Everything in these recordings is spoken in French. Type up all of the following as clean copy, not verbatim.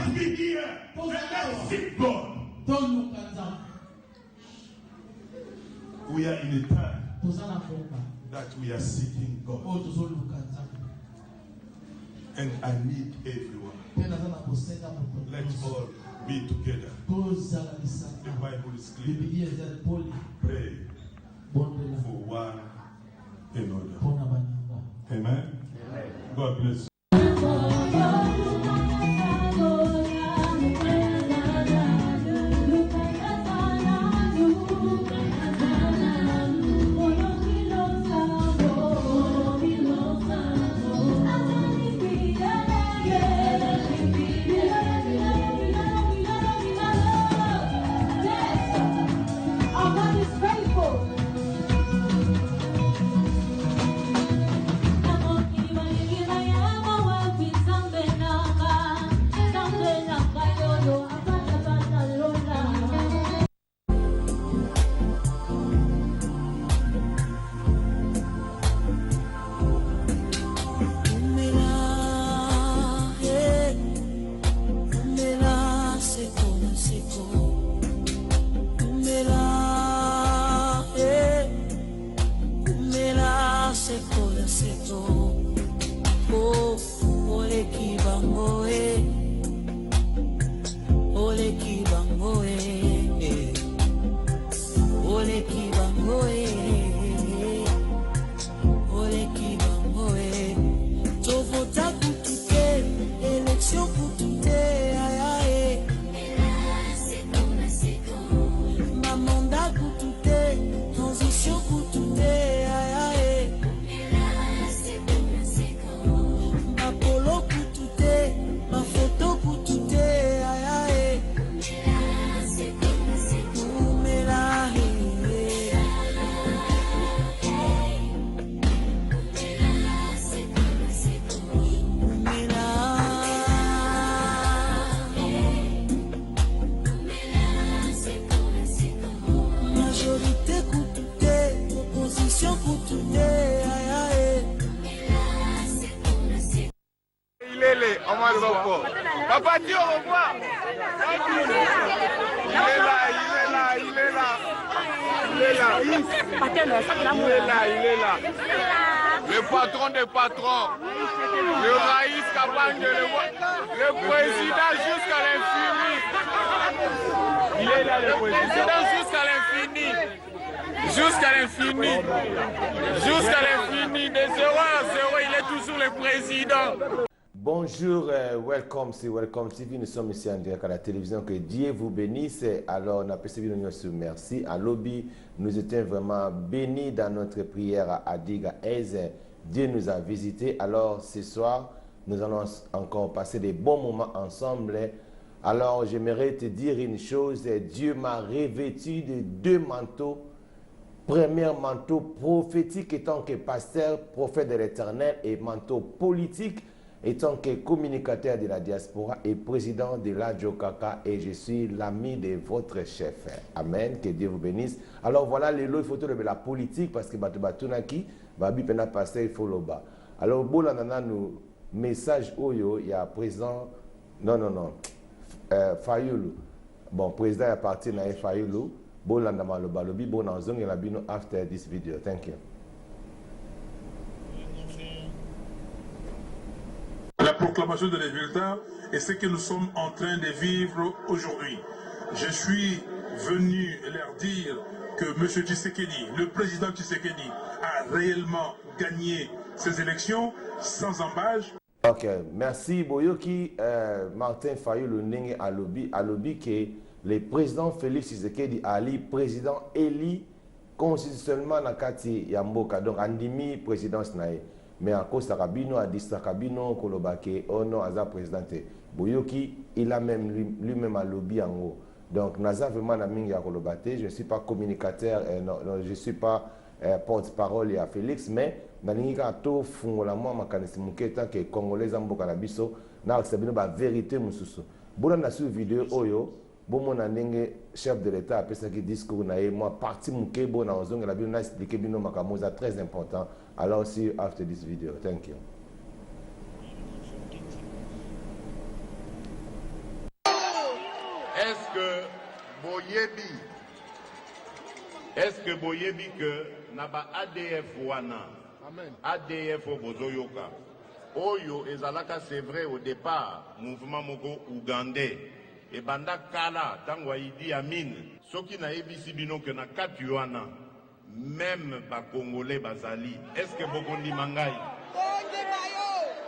must be here. And let's seek God. We are in a time that we are seeking God. And I need everyone. Let's all be together. The Bible is clear. Pray for one another. Amen. God bless you. Papa, dis au revoir. Il est là. Le patron des patrons. Le Raïs Kabang, le président jusqu'à l'infini. Il est là, le président jusqu'à l'infini. Jusqu'à l'infini. Jusqu'à l'infini. De 0 à 0, il est toujours le président. Bonjour, welcome, c'est Welcome TV. Nous sommes ici en direct à la télévision. Que Dieu vous bénisse. Alors, on a perçu une merci. À Lobby, nous étions vraiment bénis dans notre prière à Diga Eze. Dieu nous a visités. Alors, ce soir, nous allons encore passer des bons moments ensemble. Alors, j'aimerais te dire une chose. Dieu m'a revêtu de 2 manteaux. Premier manteau prophétique étant que pasteur, prophète de l'Éternel, et manteau politique étant que communicateur de la diaspora et président de la Jokaka, et je suis l'ami de votre chef. Amen, que Dieu vous bénisse. Alors voilà, les lots, il faut de la politique parce que Batunaki, Babi Pena Pasteur, il faut le bas. Alors, bon, là, nous, message Oyo, il y a président, non, Fayoulou. Bon, président est parti dans Fayoulou. Bon, là, dans le balobi, bon, dans zone, il y a bien after this video. Thank you. La proclamation des résultats est ce que nous sommes en train de vivre aujourd'hui. Je suis venu leur dire que M. Tshisekedi, le président Tshisekedi, a réellement gagné ces élections sans embâche. Ok, merci Boyoki, Martin Fayoulou Ninge à lobby que le président Félix Tshisekedi Ali, président élu constitutionnellement dans Kati Yamboka, donc Andimi présidence nae. Mais à cause de Rabino, à Distra Rabino, Kolobake, oh non, Aza présidenté. Boyoki, il a même lui-même un lobby en haut. Donc, Naza vraiment na mingi à Kolobate, je ne suis pas communicateur, je ne suis pas porte-parole à Félix, mais Nalinga to fungola moi makanisi muketa que Congolais en Bokanabiso, na accepté la vérité mususu. Bon, on a sur vidéo oyo. Bon, mon anenge chef de l'État a fait ça qui discours nae moi parti muke bon na ozonga la bien expliqué bino makamoza très important. Alors see you after this video. Thank you. est-ce que boyebi que naba ADF wana ADF bozoyoka oyo ezalaka c'est vrai au départ mouvement moko ougandais et banda kala tango Idi Amin soki na ebisi bino que na kati wana même ba congolais bazali est-ce que bokondi mangai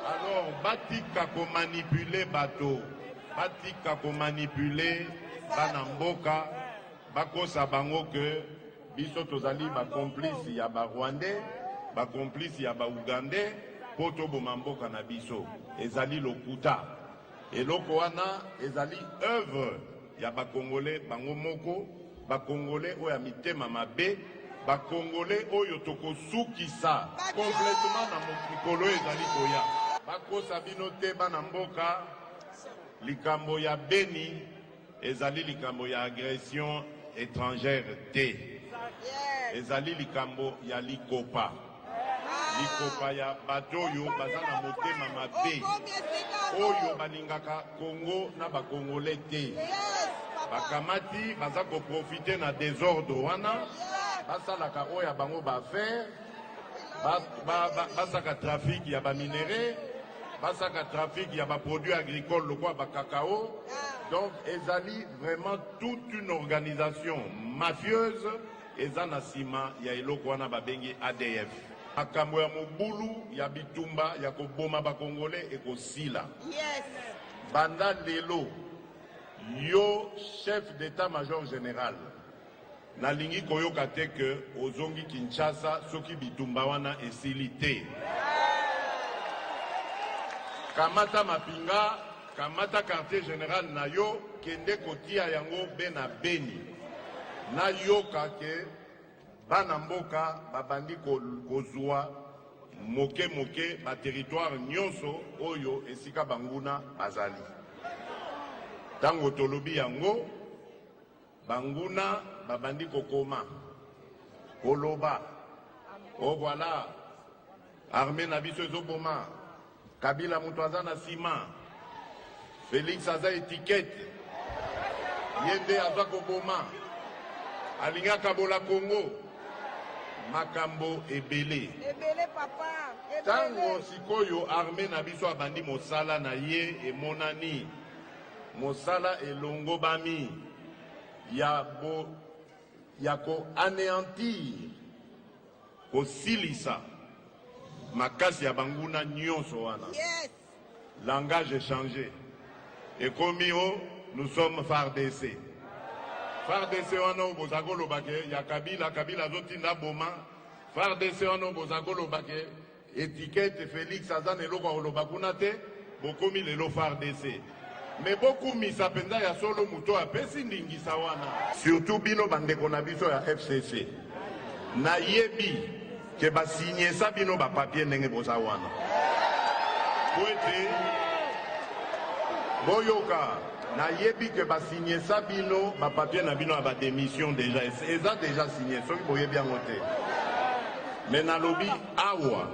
alors batika ko manipuler bato batika ko manipuler bana mboka bakosa bango que biso tozali ba complice ya ba rwandais ba complice ya ba ougandais poto bomamboka na biso ezali lokuta eloko wana ezali œuvre ya ba congolais bango moko ba congolais oyo ya mitema mabe ba congolais oyo tokosukisa complètement na mikolo ezali koya bakosa bino te bana mboka likambo ya Beni ezali likambo ya agression étrangère te ezali likambo ya likopa ya bato oyo baza na motema mabe oyo balingaka Congo na bakongolais te bakamati baza koprofite na désordre wana basalaka oyo ya bango baaffaire basaka trafic ya baminere basaka trafic ya baproduits agricoles lokwa bakakao. Donc ezali vraiment toute une organisation mafieuse eza na sima ya eloko wana babengi ADF. Makambo ya mobulu ya bitumba ya koboma bakongolais ekosila. Yes. Banda lelo yo chef d'état-major général nalingi koyoka te ke ozongi Kinshasa soki bitumba wana esili te. Kamata mapinga kamata quartier général na yo kende kotia yango bena Beni na yoka ke bana mboka babandi kozwa moke ba territoire nyonso oyo esika banguna bazali tango tolobi yango banguna babandi kokoma koloba o voilà armée na biso ezoboma Kabila mutu aza na sima Félix aza étiquette yende aza koboma alinga kabola Congo makambo ebele papa tango sikoyo armée na biso abandi mosala na ye emonani mosala elongo bami ya ko anéantir kosilisa makasi ya banguna nyonso wana. Yes. Langage est changé. Et comme nous sommes FARDC. FARDC wana bozagolo bake ya Kabila zotinda boma. FARDC wana bozagolo bake étiquette Félix Azane loko olobakuna te bokomi lelo FARDC. Mais beaucoup misa penda ya solo muto apesi ndingisa wana. Surtout bino bandeko na biso ya FCC. Na yebi ke ba signé ça bino ba papier ndenge boza wana. Poete boyoka na yebi ke ba signé ça bino ba papier na bino ba démission déjà eza déjà signé soki boyebi yango te. Mais na lobi awa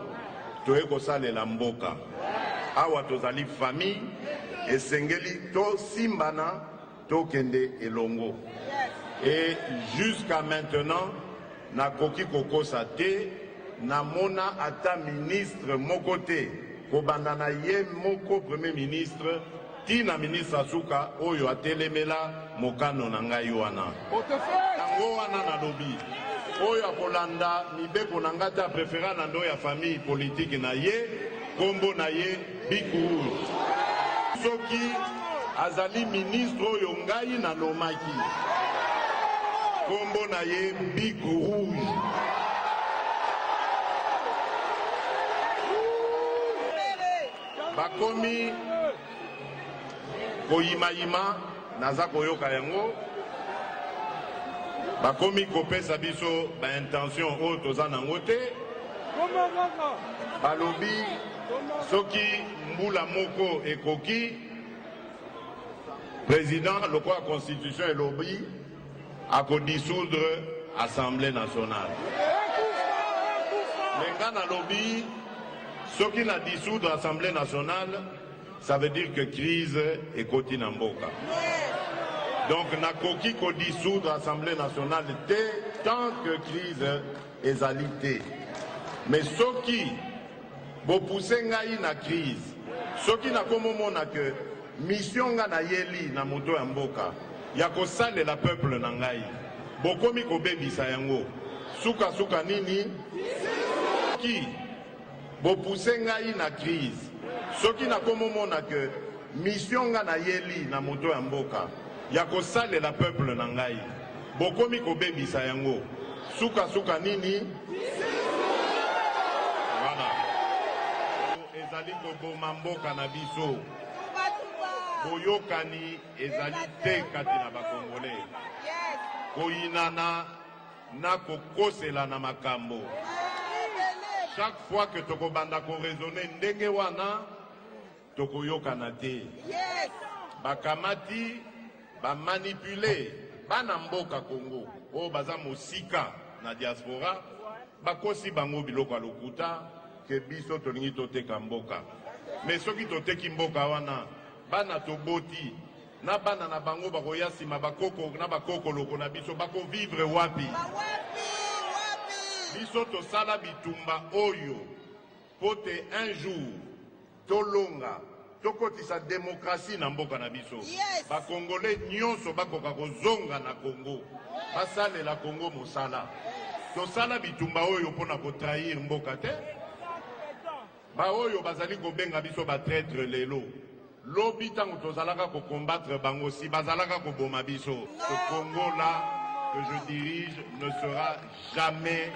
toyeko salela mboka. Awa tozali famille esengeli to simbana to kende elongo. Et jusqu'à maintenant na koki kokosa te na mona ata ministre moko te kobanda na ye moko premier ministre tina ministre Asuka oyo atelemela mokano na ngai wana tango wana na lobi oyo akolanda mibeko na ngata préférant na ndo ya famille politique na ye kombo na ye Biku soki azali ministre oyo ngai na nomaki kombo na ye Biku Rouge. Bakomi koyima naza koyoka yango bakomi kopesa biso ba intention oyo toza nango te balobi soki mbula moko ekoki président lokola constitution elobi akodissoudre assemblée nationale lenga na lobi soki na dissoudre assemblée nationale ça veut dire que crise ekoti na mboka Donc, nakoki ko dissoudre l'Assemblée nationale tant que crise est alité. Mais ceux qui vont pousser na crise, ceux qui n'a pas que mission na yeli na moto ya mboka, ya ko sale la peuple na ngai. Bokomi ko bebisa yango. Suka suka nini? Qui vont pousser na crise, ceux qui n'a pas que mission na yeli na moto ya mboka. Ya ko sale la peuple na ngai. Bokomi ko bebisa yango. Suka suka nini? Voilà. Ezali ko boma mboka na biso. Boyokani ezali te kati na ba Congolais. Koinana na kokosela na makambo. Chaque fois que toko banda ko raisonner ndenge wana tokoyokana te. Bakamati ba manipuler bana mboka Congo o baza mosika na diaspora bakosi bango biloko ya lokuta ke biso tolingi toteka mboka mais soki toteki mboka wana bana toboti na bana na bango bakoya nsima bakoko na bakokoloko na biso bakovivre wapi biso tosala bitumba oyo po te un jour tolonga tokotisa démocratie na mboka na biso. Ba Congolais nyonso bakoka kozonga na Congo. Basale la Congo mosala. Tosala bitumba oyo pona ko trahir mboka te. Ba oyo bazali ko benga biso ba traître lelo. Lobi tango tozalaka ko combattre bango si bazalaka ko boma biso. Ce Congo là que je dirige ne sera jamais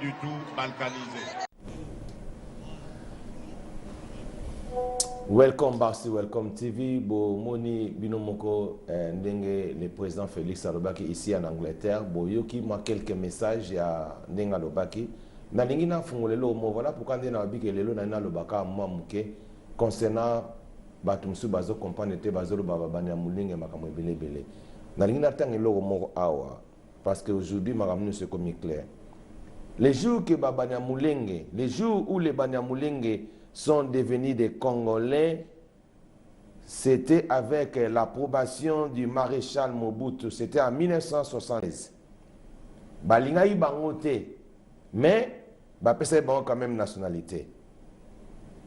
du tout balkanisé. Welcome Barsi, Welcome TV. Bo moni binomoko ndenge le président Félix Alobaki ici en Angleterre. Bo yoki moi quelques messages ya ndenga Alobaki. Na lingi na fungolelo mo voilà pourquoi ndena wabiki lelo na Alobaka moi muke concernant batumsu bazo comprendre te bazo baba banya mulinge makamwe belebele. Na lingi na tangelo mo awa parce que aujourd'hui makamwe c'est comme clair. Les jours que babanya mulenge, les jours où les banya mulenge sont devenus des Congolais, c'était avec l'approbation du maréchal Mobutu. C'était en 1976. Balingaï bangote, mais bapesa bango quand même nationalité.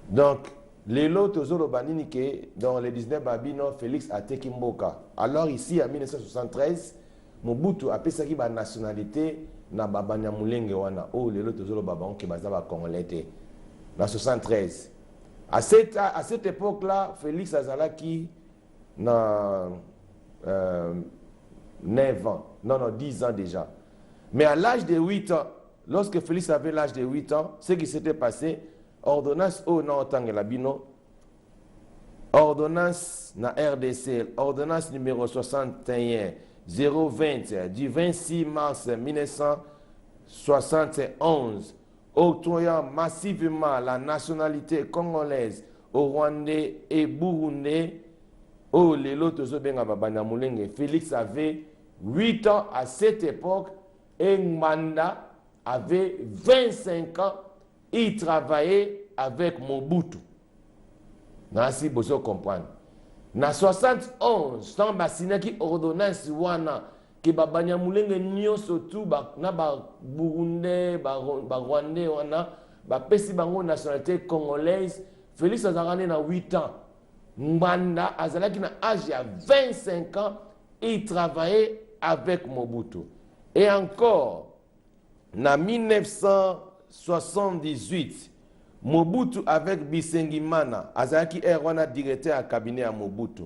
Donc, les lots banini que dans les 19 babino Félix Ateki Mboka. Alors ici en 1973, Mobutu a pesa ki ba nationalité na babanya mulenge wana. Oh les lots babango ki bazaba Congolais. En 73. À cette époque-là, Félix Azalaki n'a 9 ans. Non, 10 ans déjà. Mais à l'âge de 8 ans, lorsque Félix avait l'âge de 8 ans, ce qui s'était passé, ordonnance au Nantangela-Bino, ordonnance na RDC, ordonnance numéro 61 020 du 26 mars 1971, octroyant massivement la nationalité congolaise au Rwandais et Burundais, oh les lotos benga babana mulenge. Félix avait 8 ans à cette époque et Nganda avait 25 ans. Il travaillait avec Mobutu. Nasi bozo comprendre. Na 71, tant basina qui ordonnance wana ki babanya mulenge nyonso tu na ba Burundais, ba Rwandais wana ba pesi bango nationalité congolaise. Félix azalaki na 8 ans. Mbanda azalaki na âge à 25 ans, il travaillait avec Mobutu. Et encore na 1978, Mobutu avec Bisengimana azalaki wana directeur à cabinet à Mobutu.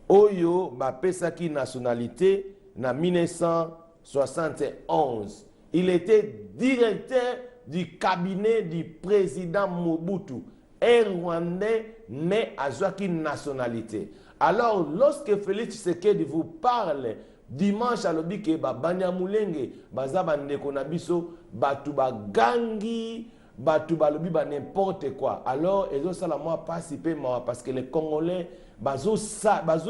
Oyo ba pesaki nationalité en 1971. Il était directeur du cabinet du président Mobutu, un Rwandais, mais à une nationalité. Alors, lorsque Félix Tshisekedi vous parle dimanche à l'obike, Banya Mulenge, Bazaba Ndeko Nabiso, Batuba Gangi, Batuba Lobi, n'importe quoi. Alors, ils ont ça la moi participer, parce que les Congolais, Bazo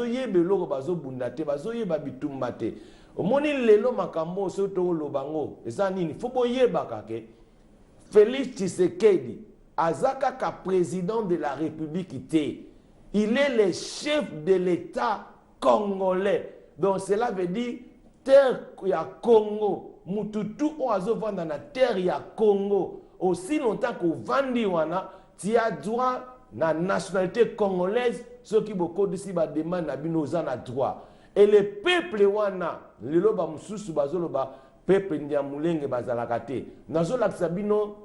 Yebelo, Bazo Bundate, Bazo Yebabitumbate. Omoni lelo makambo soto lobango ezanini fobo yebaka ke Félix Tshisekedi azaka ka président de la République té. Il est le chef de l'État congolais. Donc cela veut dire terre ya Congo. Mututu o azo vanda na terre ya Congo. Aussi longtemps que vandi wana, tu as droit na nationalité congolaise, ceux qui beaucoup d'ici ba demande na bino na droit. Et le peuple wana, le loba mususu bazoloba peuple Nyamulenge bazalakate. Nazo la sabino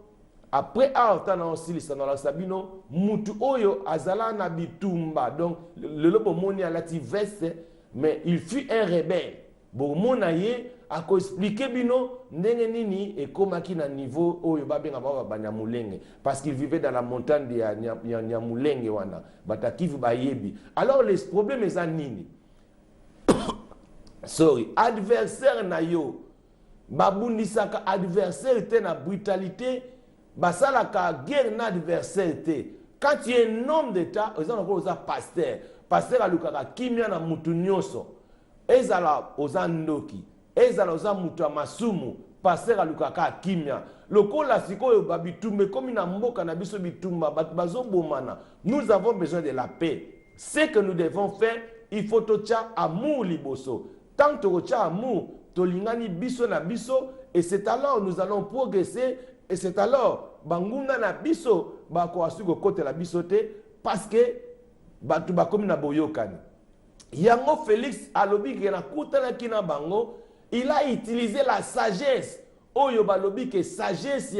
après avoir aussi dans la sabino mutu oyo azala na bitumba. Donc le lobo moni a lati veste, mais il fut un rebelle. Bon mona ye a ko expliquer bino ndenge nini et comment qui na niveau oyo babenga ba Nyamulenge parce qu'il vivait dans la montagne de Nyamulenge wana batakivu bayebi. Alors les problèmes est nini? Sorry, adversaire na yo babundisaka adversaire te na brutalité basalaka guerre na adversaire te. Quand tu es un homme d'état, oza pasteur, pasteur alukaka kimia na mutu nyonso. Ezala oza ndoki, ezala oza mutu masumu, pasteur alukaka kimia. Lokola sikoyo babitumbe komi na mboka na biso bitumba bazo bomana. Nous avons besoin de la paix. Ce que nous devons faire, il faut tocha amour liboso. Tant que tocha amour, tolingani biso na biso, et c'est alors nous allons progresser, et c'est alors banguna na biso bako asuko kote la bisote parce que batu bakomi na boyokani. Yango Félix alobi ke na kutana kina bango, il a utilisé la sagesse. Oyo balobi ke sagesse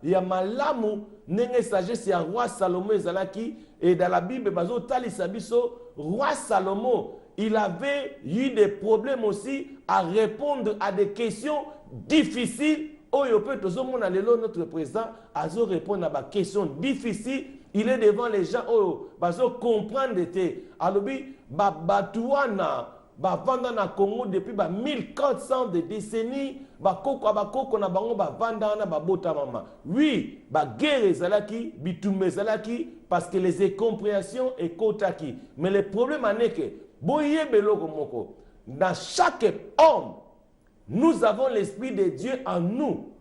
ya malamu nenge sagesse ya roi Salomon ezalaki, et dans la Bible bazo talisa biso roi Salomon il avait eu des problèmes aussi à répondre à des questions difficiles. Oyo peut notre président a répondre à des questions difficiles. Il est devant les gens. Oyo bazo comprendre te. Alobi batouana vanda na Congo depuis 1400 de décennies. Koko na bango vanda na bota mama. Oui, guerre ezalaki, bitume ezalaki parce que les incompréhensions et kotaki. Mais le problème est que dans chaque homme, nous avons l'esprit de Dieu en nous.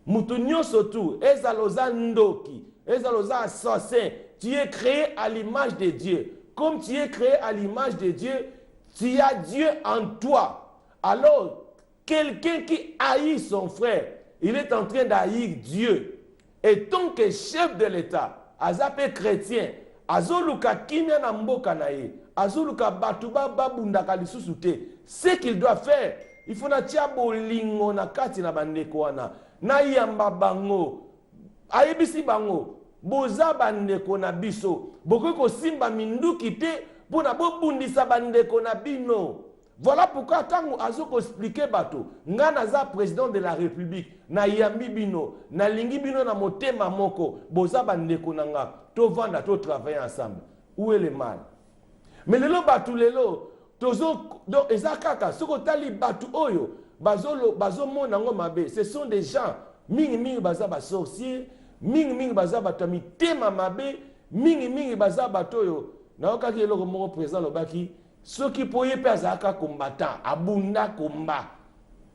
Moutounio surtout, ezaloza ndoki, ezaloza assassin. Tu es créé à l'image de Dieu. Comme tu es créé à l'image de Dieu, tu as Dieu en toi. Alors, quelqu'un qui haït son frère, il est en train d'haïr Dieu. Et tant que chef de l'État, azapé chrétien, azoluka kimia na mboka na ye, azuluka batuba babundaka lisusu te. Ce qu'il doit faire, il faut na tia bolingo na kati na bandeko wana, na yamba bango, ayebisi bango, boza bandeko na biso, boko simba minduki te, pona bobundisa bandeko na bino. Voilà pourquoi quand azoko expliquer bato, ngana za président de la République, na yambi bino, na lingi bino na motema moko, boza bandeko nanga, to vanda to travailler ensemble. Où est le mal? Mais lelo batu lelo, tozo donc ezakaka, soko tali batu oyo, bazo mona ngo mabe, ce sont des gens mingi baza ba sorcier, mingi baza batami tema mabe, mingi baza batoyo. Na okaki eloko moko président lobaki, ceux qui poye pe azaka combattant, abunda combat.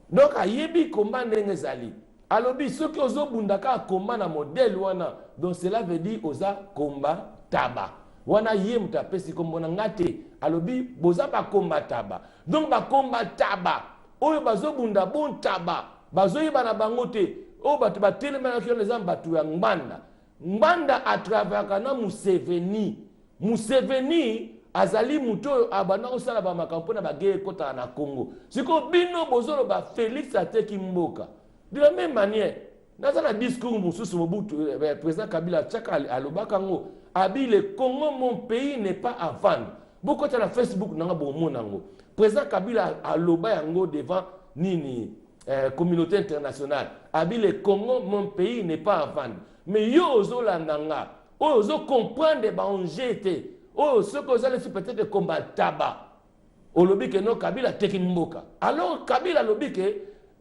Donc ayebi combat ndenge zali. Alobi ceux qui ozo bundaka combat na modèle wana, donc cela veut dire oza combat taba. Wana ye mutapesi kombona ngate, alobi boza ba combat taba. Donc ba combat taba, oyo bazo bunda bon taba, bazo yiba na bango te, o batu ba telema na les batu ya Ngbanda. Ngbanda a travaillé na Museveni. Museveni azali muto abana osala ba makampo na bagere kota na Congo. Siko bino bozolo ba Félix ateki mboka. De la même manière, dans un discours mususu Mobutu président Kabila tchaka alobaka ngo, abi le Congo mon pays n'est pas à vendre. Beaucoup de la Facebook nanga bomo nango. Président Kabila aloba yango devant nini communauté internationale. Abi le Congo mon pays n'est pas à vendre. Mais yo ozola nanga, ozo comprendre ba onjete. Oh, ce que vous allez faire peut-être combat tabac. Au lobby que non, Kabila teki mboka. Alors, Kabila lobby que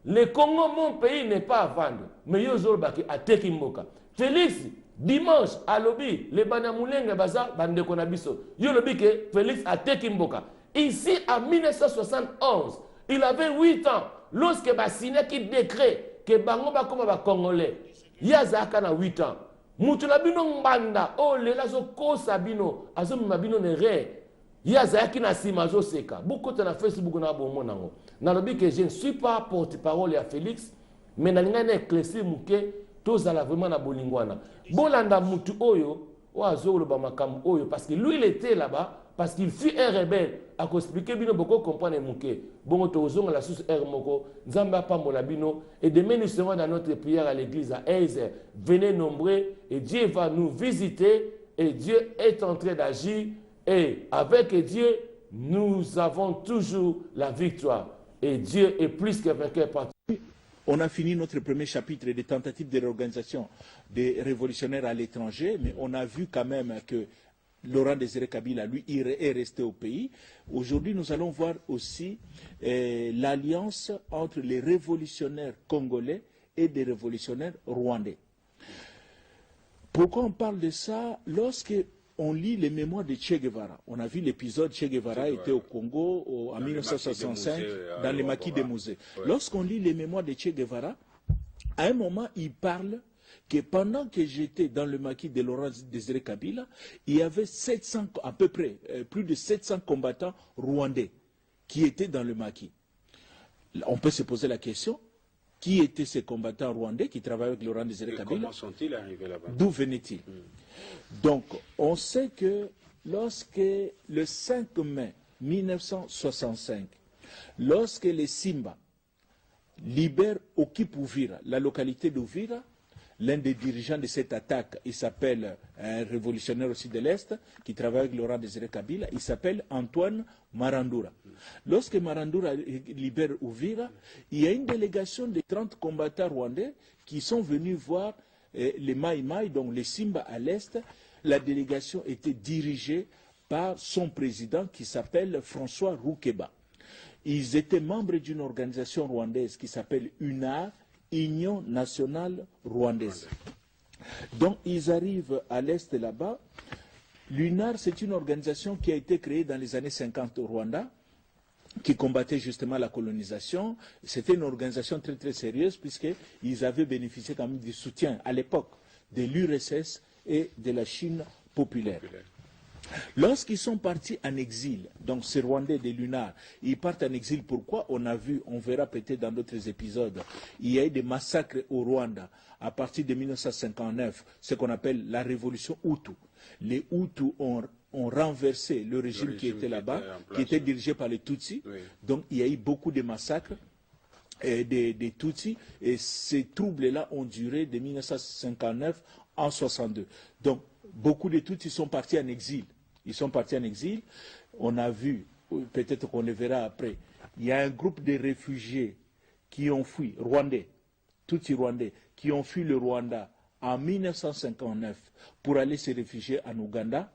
le Congo, mon pays, n'est pas à vendre. Mais yo zolbaki a teki mboka. Félix, dimanche, à lobby, le Banyamulenge baza, bande konabiso. Yo lobby que Félix a teki mboka. Ici, en 1971, il avait 8 ans. Lorsque Bassine qui décret que Bango Bakoma ba Congolais, Yazaka na 8 ans. Mutula bino Ngbanda, oh lela zo kosa bino, azo mabino ne re. Yazaki na simazo seka. Beaucoup de Facebook na bon nango. Nalobi que je ne suis pas porte-parole à Félix, mais nalinga na éclaircir muke tozala vraiment na bolingwana. Bolanda mutu oyo oazo loba makambo oyo parce que lui il était là-bas parce qu'il fut un rebelle. A expliquer bino beaucoup comprendre muke. Bon tozonga la source R moko nzamba pambola bino et demain nous serons dans notre prière à l'église à Eize. Venez nombreux et Dieu va nous visiter et Dieu est en train d'agir. Et avec Dieu, nous avons toujours la victoire. Et Dieu est plus que vainqueur partout. On a fini notre premier chapitre des tentatives de réorganisation des révolutionnaires à l'étranger, mais on a vu quand même que Laurent Désiré Kabila, lui, est resté au pays. Aujourd'hui, nous allons voir aussi l'alliance entre les révolutionnaires congolais et des révolutionnaires rwandais. Pourquoi on parle de ça? Lorsque on lit les mémoires de Che Guevara. On a vu l'épisode Che Guevara était au Congo en 1965 dans les maquis des musées. Lorsqu'on lit les mémoires de Che Guevara, à un moment, il parle que pendant que j'étais dans le maquis de Laurent Désiré Kabila, il y avait 700, à peu près, plus de 700 combattants rwandais qui étaient dans le maquis. On peut se poser la question, qui étaient ces combattants rwandais qui travaillaient avec Laurent Désiré Kabila? Comment sont-ils arrivés là-bas? D'où venaient-ils? Donc, on sait que lorsque le 5 mai 1965, lorsque les Simba occupent Uvira, la localité d'Uvira, l'un des dirigeants de cette attaque, il s'appelle un révolutionnaire aussi de l'Est, qui travaille avec Laurent Désiré Kabila, il s'appelle Antoine Marandura. Lorsque Marandura libère Uvira, il y a une délégation de 30 combattants rwandais qui sont venus voir les Mai Mai, donc les Simba à l'Est. La délégation était dirigée par son président qui s'appelle François Roukeba. Ils étaient membres d'une organisation rwandaise qui s'appelle UNAR, Union nationale rwandaise. Donc ils arrivent à l'Est là-bas. L'UNAR, c'est une organisation qui a été créée dans les années 50 au Rwanda, qui combattait justement la colonisation. C'était une organisation très très sérieuse puisqu'ils avaient bénéficié quand même du soutien à l'époque de l'URSS et de la Chine populaire. Lorsqu'ils sont partis en exil, donc ces Rwandais de l'UNAR, ils partent en exil. Pourquoi? On a vu, on verra peut-être dans d'autres épisodes, il y a eu des massacres au Rwanda à partir de 1959, ce qu'on appelle la révolution Hutu. Les Hutus ont renversé le régime qui était là-bas, qui était dirigé par les Tutsis. Oui. Donc il y a eu beaucoup de massacres des Tutsis, et ces troubles-là ont duré de 1959 en 62. Donc beaucoup de Tutsis sont partis en exil. Ils sont partis en exil. On a vu, peut-être qu'on le verra après, il y a un groupe de réfugiés qui ont fui, Rwandais, Tutsis rwandais, qui ont fui le Rwanda en 1959 pour aller se réfugier en Ouganda.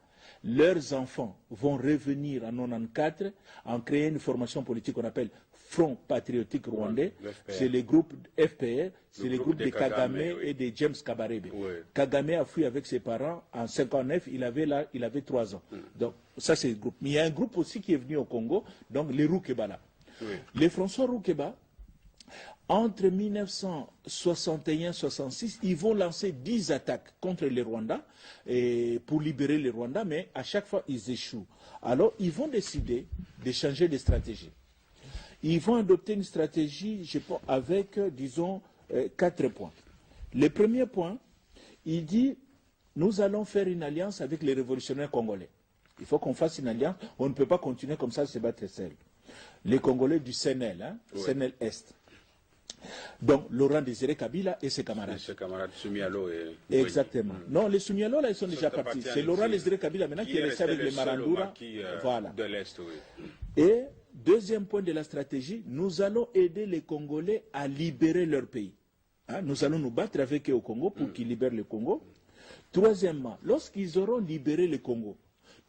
Leurs enfants vont revenir en 1994 en créant une formation politique qu'on appelle Front Patriotique Rwandais. C'est le groupe FPR, c'est le groupe de Kagame et de James Kabarebe. Oui. Kagame a fui avec ses parents en 1959, il avait 3 ans. Donc ça c'est le groupe. Mais il y a un groupe aussi qui est venu au Congo, donc les Roukeba là. Oui. Les François Roukeba, entre 1961 et 1966, ils vont lancer 10 attaques contre les Rwandais pour libérer les Rwandais, mais à chaque fois, ils échouent. Alors, ils vont décider de changer de stratégie. Ils vont adopter une stratégie, je pense, avec, disons, 4 points. Le premier point, il dit, nous allons faire une alliance avec les révolutionnaires congolais. Il faut qu'on fasse une alliance, on ne peut pas continuer comme ça à se battre seul. Les Congolais du CNL, hein, ouais. CNL Est. Donc, Laurent Désiré Kabila et ses camarades. Ses camarades Soumialo et... Exactement. Oui. Non, les Soumialo, là, ils sont déjà partis. C'est Laurent Désiré Kabila, maintenant, qui est resté avec les Marandura. Voilà. De l'Est, oui. Et, deuxième point de la stratégie, nous allons aider les Congolais à libérer leur pays. Hein, nous allons nous battre avec eux au Congo pour qu'ils libèrent le Congo. Troisièmement, lorsqu'ils auront libéré le Congo,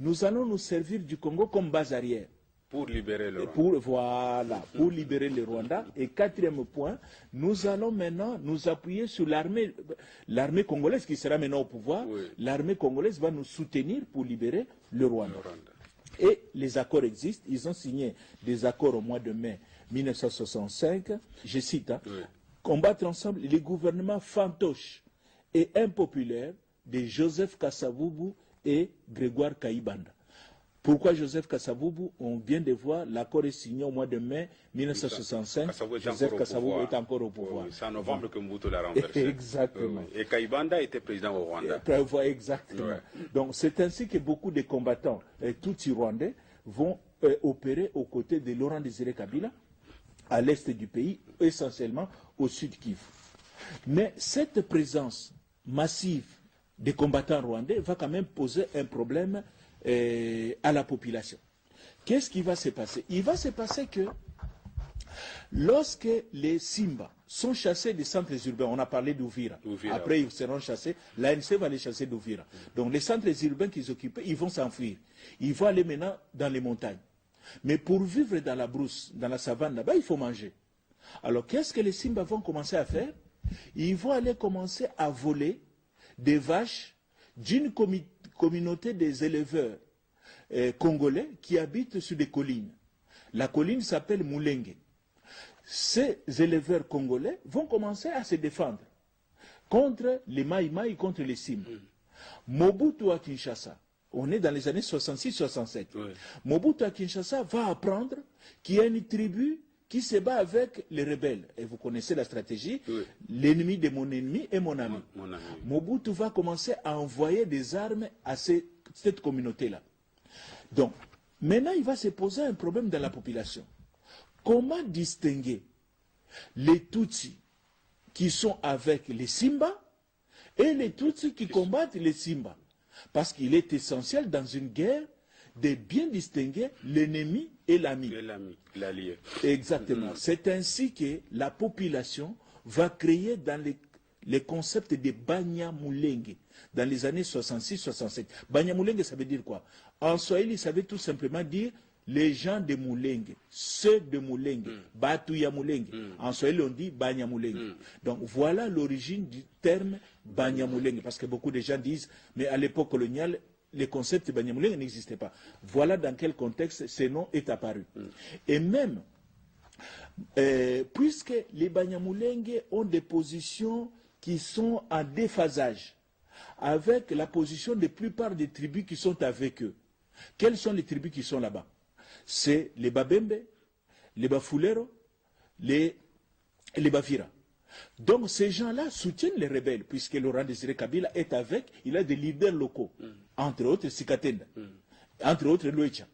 nous allons nous servir du Congo comme base arrière. Pour libérer le Rwanda. Voilà, pour libérer le Rwanda. Et quatrième point, nous allons maintenant nous appuyer sur l'armée congolaise qui sera maintenant au pouvoir. Oui. L'armée congolaise va nous soutenir pour libérer le Rwanda. Et les accords existent. Ils ont signé des accords au mois de mai 1965. Je cite, hein, oui. Combattre ensemble les gouvernements fantoches et impopulaires de Joseph Kasavubu et Grégoire Kayibanda. Pourquoi Joseph Kasavubu? On vient de voir, l'accord est signé au mois de mai 1965. Joseph Kasavubu est encore au pouvoir. C'est en novembre que Mobutu l'a renversé. Exactement. Et Kayibanda était président au Rwanda. Exactement. Ouais. Donc c'est ainsi que beaucoup de combattants Tutsi rwandais vont opérer aux côtés de Laurent Désiré Kabila, à l'est du pays, essentiellement au sud Kivu. Mais cette présence massive des combattants rwandais va quand même poser un problème à la population. Qu'est-ce qui va se passer? Il va se passer que lorsque les Simba sont chassés des centres urbains, on a parlé d'Ouvira, après ils seront chassés, l'ANC va les chasser d'Ouvira. Donc les centres urbains qu'ils occupaient, ils vont s'enfuir. Ils vont aller maintenant dans les montagnes. Mais pour vivre dans la brousse, dans la savane, là-bas, il faut manger. Alors qu'est-ce que les Simba vont commencer à faire? Ils vont aller commencer à voler des vaches d'une communauté des éleveurs congolais qui habitent sur des collines. La colline s'appelle Mulenge. Ces éleveurs congolais vont commencer à se défendre contre les Maïmaï, contre les Simba. Mobutu à Kinshasa, on est dans les années 66-67. Oui. Mobutu à Kinshasa va apprendre qu'il y a une tribu qui se bat avec les rebelles. Et vous connaissez la stratégie, oui. L'ennemi de mon ennemi est mon ami. Mon ami. Mobutu va commencer à envoyer des armes à cette communauté-là. Donc, maintenant, il va se poser un problème dans la population. Comment distinguer les Tutsis qui sont avec les Simba et les Tutsis qui combattent les Simba? Parce qu'il est essentiel dans une guerre de bien distinguer l'ennemi et l'ami. L'allié. Exactement. C'est ainsi que la population va créer dans les concepts de Banyamulenge dans les années 66-67. Banyamulenge, ça veut dire quoi? En Swahili, ça veut tout simplement dire les gens de Mulenge, ceux de Mulenge, Batuya Mulenge. En Swahili, on dit Banyamulenge. Donc voilà l'origine du terme Banyamulenge, parce que beaucoup de gens disent, mais à l'époque coloniale, les concepts Banyamulenge n'existaient pas. Voilà dans quel contexte ce nom est apparu. Et même, puisque les Banyamulenge ont des positions qui sont en déphasage avec la position de la plupart des tribus qui sont avec eux. Quelles sont les tribus qui sont là-bas? C'est les Babembe, les Bafulero, les Bavira. Donc ces gens-là soutiennent les rebelles, puisque Laurent Désiré Kabila est avec, il a des leaders locaux, entre autres Sikatenda, entre autres Luecha.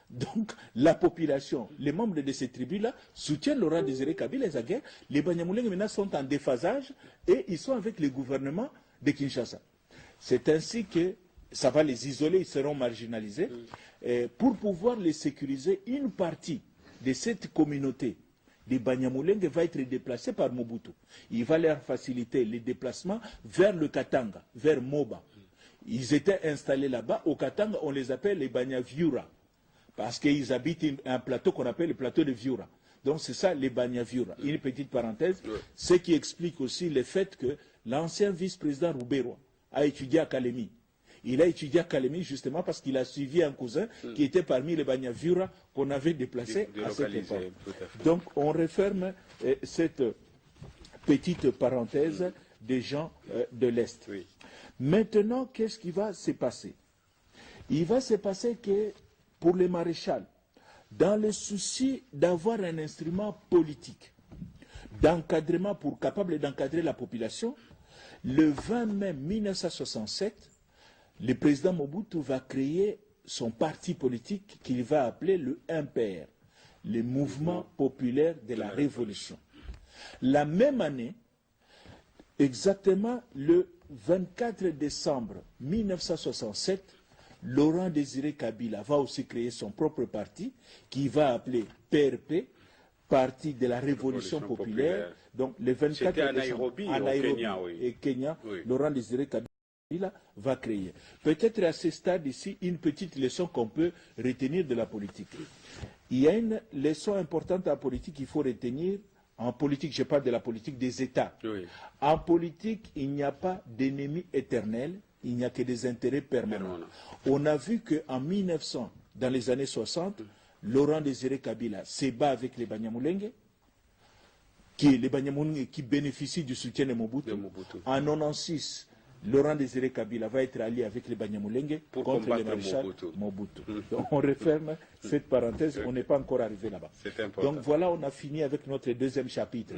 Donc la population, les membres de ces tribus-là soutiennent Laurent Désiré Kabila et sa guerre. Les Banyamulenge maintenant sont en déphasage et ils sont avec le gouvernement de Kinshasa. C'est ainsi que ça va les isoler, ils seront marginalisés. Pour pouvoir les sécuriser, une partie de cette communauté des Banyamulenge va être déplacée par Mobutu. Il va leur faciliter les déplacements vers le Katanga, vers Moba. Ils étaient installés là-bas. Au Katanga, on les appelle les Banyaviura, parce qu'ils habitent un plateau qu'on appelle le plateau de Viura. Donc c'est ça les Banyaviura. Une petite parenthèse, ce qui explique aussi le fait que l'ancien vice-président Rouberois a étudié à Kalemi. Il a étudié à Kalemi justement parce qu'il a suivi un cousin qui était parmi les Banyavura qu'on avait déplacés à cette époque. Donc on referme cette petite parenthèse des gens de l'Est. Oui. Maintenant, qu'est-ce qui va se passer? Il va se passer que pour les maréchals, dans le souci d'avoir un instrument politique, d'encadrement capable d'encadrer la population, le 20 mai 1967, le président Mobutu va créer son parti politique qu'il va appeler le MPR, le Mouvement populaire de la Révolution. La même année, exactement le 24 décembre 1967, Laurent Désiré Kabila va aussi créer son propre parti qu'il va appeler PRP, Parti de la Révolution populaire. Donc le 24 décembre, à Nairobi et Kenya, oui. Laurent Désiré Kabila va créer. Peut-être à ce stade ici, une petite leçon qu'on peut retenir de la politique. Il y a une leçon importante en politique qu'il faut retenir. En politique, je parle de la politique des États. Oui. En politique, il n'y a pas d'ennemi éternel, il n'y a que des intérêts permanents. On a vu qu'en 1900, dans les années 60, Laurent Désiré Kabila se bat avec les Banyamulenge, les Banyamulenge qui bénéficient du soutien de Mobutu. En 1996, Laurent Désiré Kabila va être allié avec les Banyamulenge contre le maréchal Mobutu. Donc, on referme cette parenthèse, on n'est pas encore arrivé là-bas. Donc voilà, on a fini avec notre deuxième chapitre.